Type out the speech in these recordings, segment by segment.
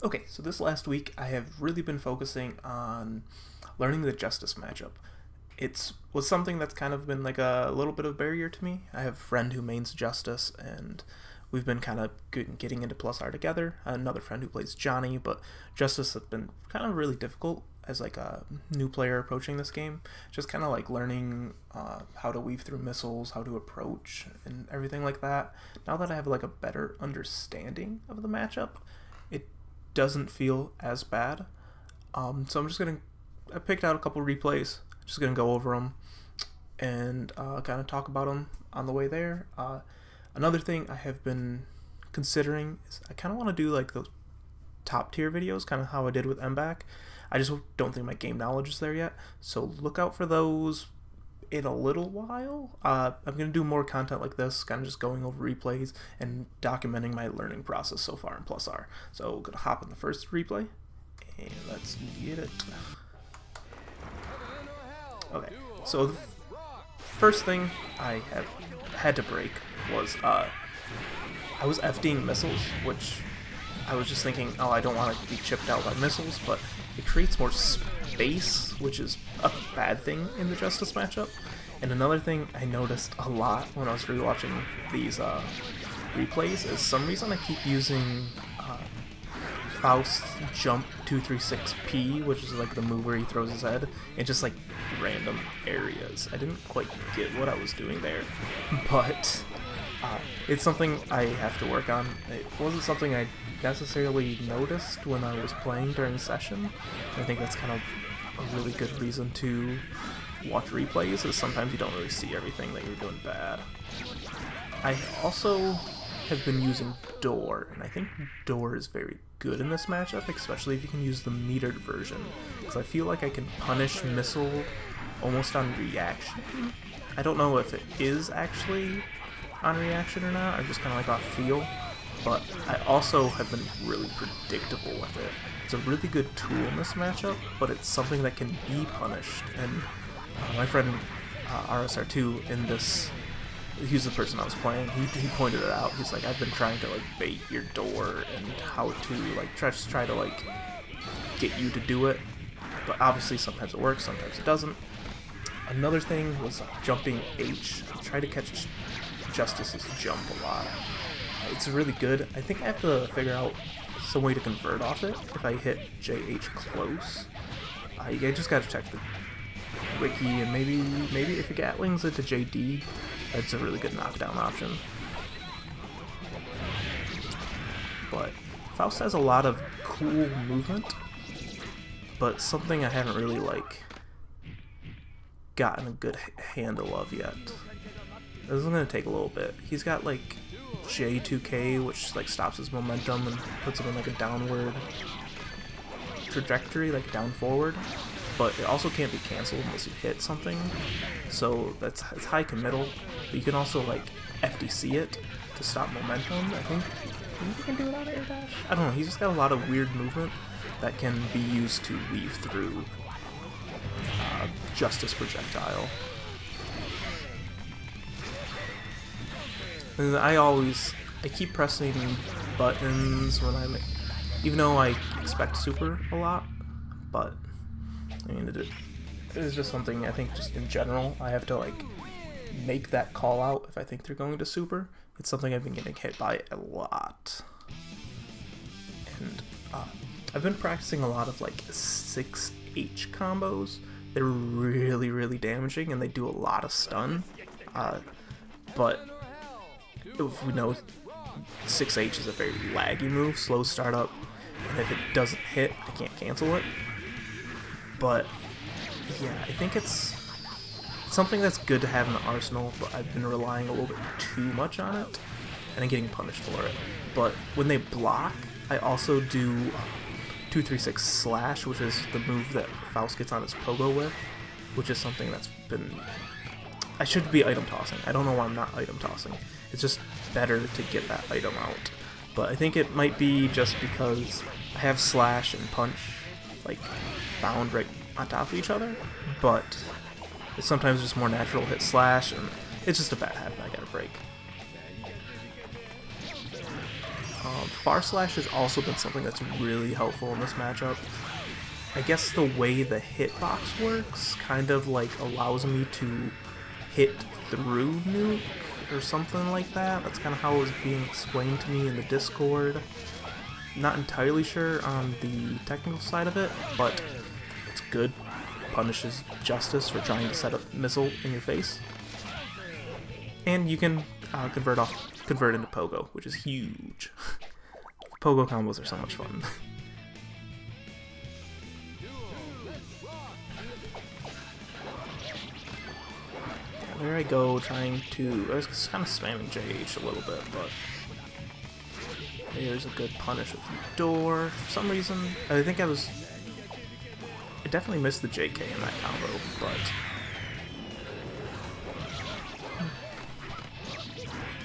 Okay, so this last week I have really been focusing on learning the Justice matchup. It was something that's kind of been like a little bit of a barrier to me. I have a friend who mains Justice, and we've been kind of getting into plus R together. Another friend who plays Johnny, but Justice has been kind of really difficult as like a new player approaching this game. Just kind of like learning how to weave through missiles, how to approach, and everything like that. Now that I have like a better understanding of the matchup, it doesn't feel as bad. So I picked out a couple replays, just gonna go over them and kind of talk about them on the way there. Another thing I have been considering is I kind of want to do like those top tier videos, kind of how I did with MBAC. I just don't think my game knowledge is there yet, so look out for those in a little while. I'm going to do more content like this, kind of just going over replays and documenting my learning process so far in Plus R. So I'm going to hop in the first replay, and let's get it. Okay, so the first thing I had to break was I was FDing missiles, which I was just thinking, oh, I don't want to be chipped out by missiles, but it creates more space, which is a bad thing in the Justice matchup. And another thing I noticed a lot when I was rewatching these replays is some reason I keep using Faust's jump 236P, which is like the move where he throws his head, in just like random areas. I didn't quite get what I was doing there, but it's something I have to work on. It wasn't something I necessarily noticed when I was playing during session. I think that's kind of a really good reason to watch replays, is sometimes you don't really see everything that you're doing bad. I also have been using Door, and I think Door is very good in this matchup, especially if you can use the metered version, because I feel like I can punish missile almost on reaction. I don't know if it is actually on reaction or not, or just kind of like off feel, but I also have been really predictable with it. It's a really good tool in this matchup, but it's something that can be punished, and my friend RSR2 in this, he's the person I was playing, he pointed it out. He's like, I've been trying to like bait your Door and how to like try to like get you to do it, but obviously sometimes it works, sometimes it doesn't. Another thing was jumping H. I try to catch Justice's jump a lot. It's really good. I think I have to figure out some way to convert off it if I hit JH close. You just gotta check the wiki, and maybe if you Gatlings into JD, that's a really good knockdown option. But Faust has a lot of cool movement, but something I haven't really like gotten a good handle of yet. This is gonna take a little bit. He's got like J2K, which like stops his momentum and puts him in like a downward trajectory, like down forward, but it also can't be cancelled unless you hit something, so it's high committal. But you can also like FDC it to stop momentum. I think you can do it on air dash. I don't know, he's just got a lot of weird movement that can be used to weave through Justice projectile. And I keep pressing buttons when I'm, even though I expect super a lot, but I mean it is just something I think just in general I have to like make that call out if I think they're going to super. It's something I've been getting hit by a lot, and I've been practicing a lot of like 6H combos. They're really damaging and they do a lot of stun, but if we know 6H is a very laggy move, slow startup, and if it doesn't hit, I can't cancel it. But yeah, I think it's something that's good to have in the arsenal, but I've been relying a little bit too much on it, and I'm getting punished for it. But when they block, I also do 236 slash, which is the move that Faust gets on his pogo with, which is something that's been... I should be item tossing. I don't know why I'm not item tossing. It's just better to get that item out. But I think it might be just because I have slash and punch like bound right on top of each other, but it's sometimes just more natural to hit slash, and it's just a bad habit I gotta break. Far Slash has also been something that's really helpful in this matchup. I guess the way the hitbox works kind of like allows me to hit through nuke or something like that. That's kind of how it was being explained to me in the Discord. Not entirely sure on the technical side of it, but it's good. Punishes Justice for trying to set a missile in your face. And you can convert into Pogo, which is huge. Pogo combos are so much fun. Yeah, there I go, trying to... I was kind of spamming JH a little bit, but... There's a good punish with the door. For some reason, I think I definitely missed the JK in that combo, but...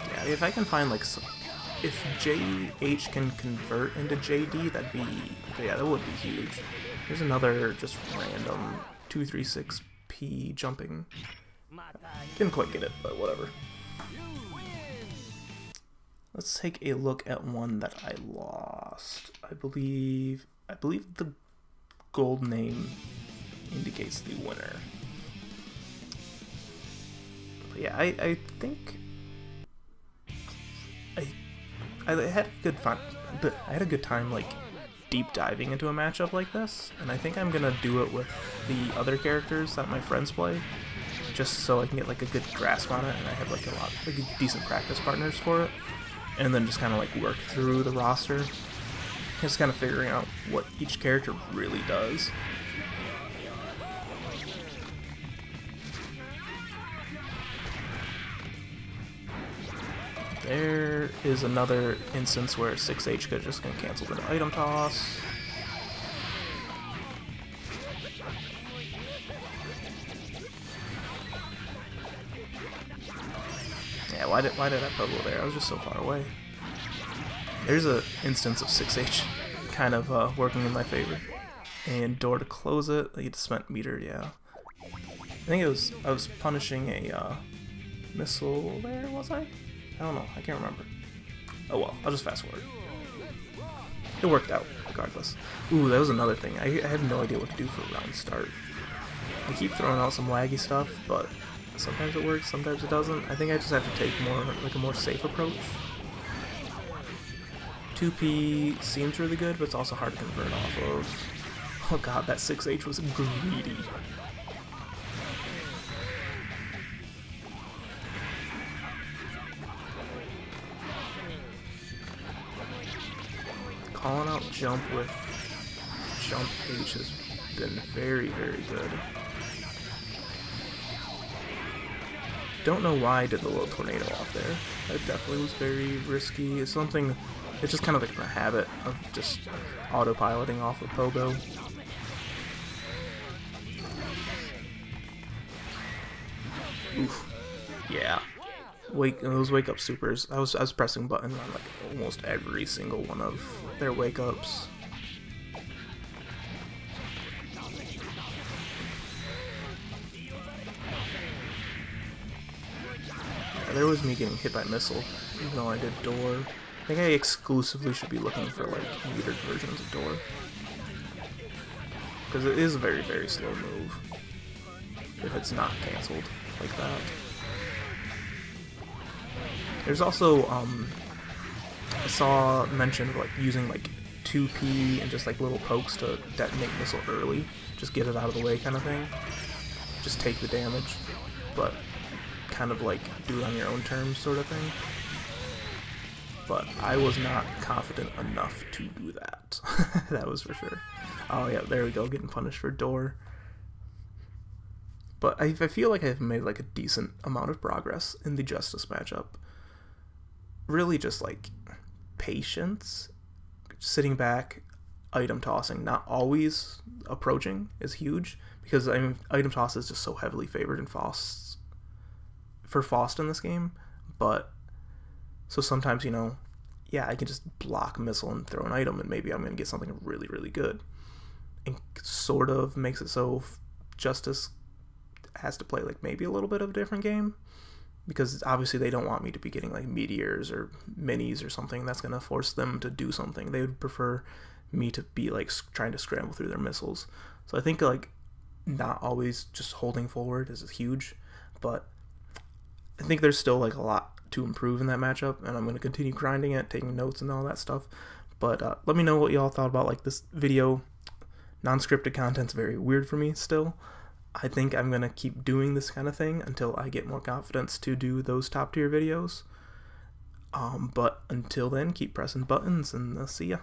Yeah, if I can find, like, if JH can convert into JD, that'd be... Yeah, that would be huge. There's another just random 236p jumping. Didn't quite get it, but whatever. Let's take a look at one that I lost. I believe the gold name indicates the winner. But yeah, I think I had a good fun, but I had a good time like deep diving into a matchup like this, and I think I'm gonna do it with the other characters that my friends play, just so I can get like a good grasp on it, and I have like decent practice partners for it. And then just kind of like work through the roster, just kind of figuring out what each character really does. There is another instance where 6H could just get canceled into item toss. Yeah, why did I Pogo there? I was just so far away. There's an instance of 6H kind of working in my favor. And door to close it. I get to spent meter, yeah. I think I was punishing a missile there, was I? I don't know, I can't remember. Oh well, I'll just fast forward. It worked out, regardless. Ooh, that was another thing. I have no idea what to do for round start. I keep throwing out some laggy stuff, but sometimes it works, sometimes it doesn't. I think I just have to take a more safe approach. 2P seems really good, but it's also hard to convert off of. Oh god, that 6H was greedy. Calling out jump with jump H has been very, very good. Don't know why I did the little tornado off there. That definitely was very risky. It's something, it's just kind of like a habit of just autopiloting off of Pogo. Oof. Yeah. Those wake up supers. I was pressing button on like almost every single one of their wake ups. There was me getting hit by missile, even though I did door. I think I exclusively should be looking for like metered versions of door, because it is a very, very slow move if it's not cancelled like that. There's also I saw mention of like using like 2P and just like little pokes to detonate missile early, just get it out of the way kind of thing. Just take the damage, but kind of like do it on your own terms sort of thing. But I was not confident enough to do that. That was for sure. Oh yeah, there we go, getting punished for door. But I feel like I've made like a decent amount of progress in the Justice matchup. Really just like patience, sitting back, item tossing, not always approaching is huge, because I mean item toss is just so heavily favored in Faust in this game. But so sometimes, you know, yeah, I can just block missile and throw an item and maybe I'm gonna get something really, really good. And sort of makes it so Justice has to play like maybe a little bit of a different game because obviously they don't want me to be getting like meteors or minis or something that's going to force them to do something. They would prefer me to be like trying to scramble through their missiles. So I think like not always just holding forward is huge, but I think there's still like a lot to improve in that matchup, and I'm going to continue grinding it, taking notes and all that stuff. But let me know what y'all thought about like this video. Non-scripted content's very weird for me still. I think I'm going to keep doing this kind of thing until I get more confidence to do those top tier videos. But until then, keep pressing buttons, and I'll see ya.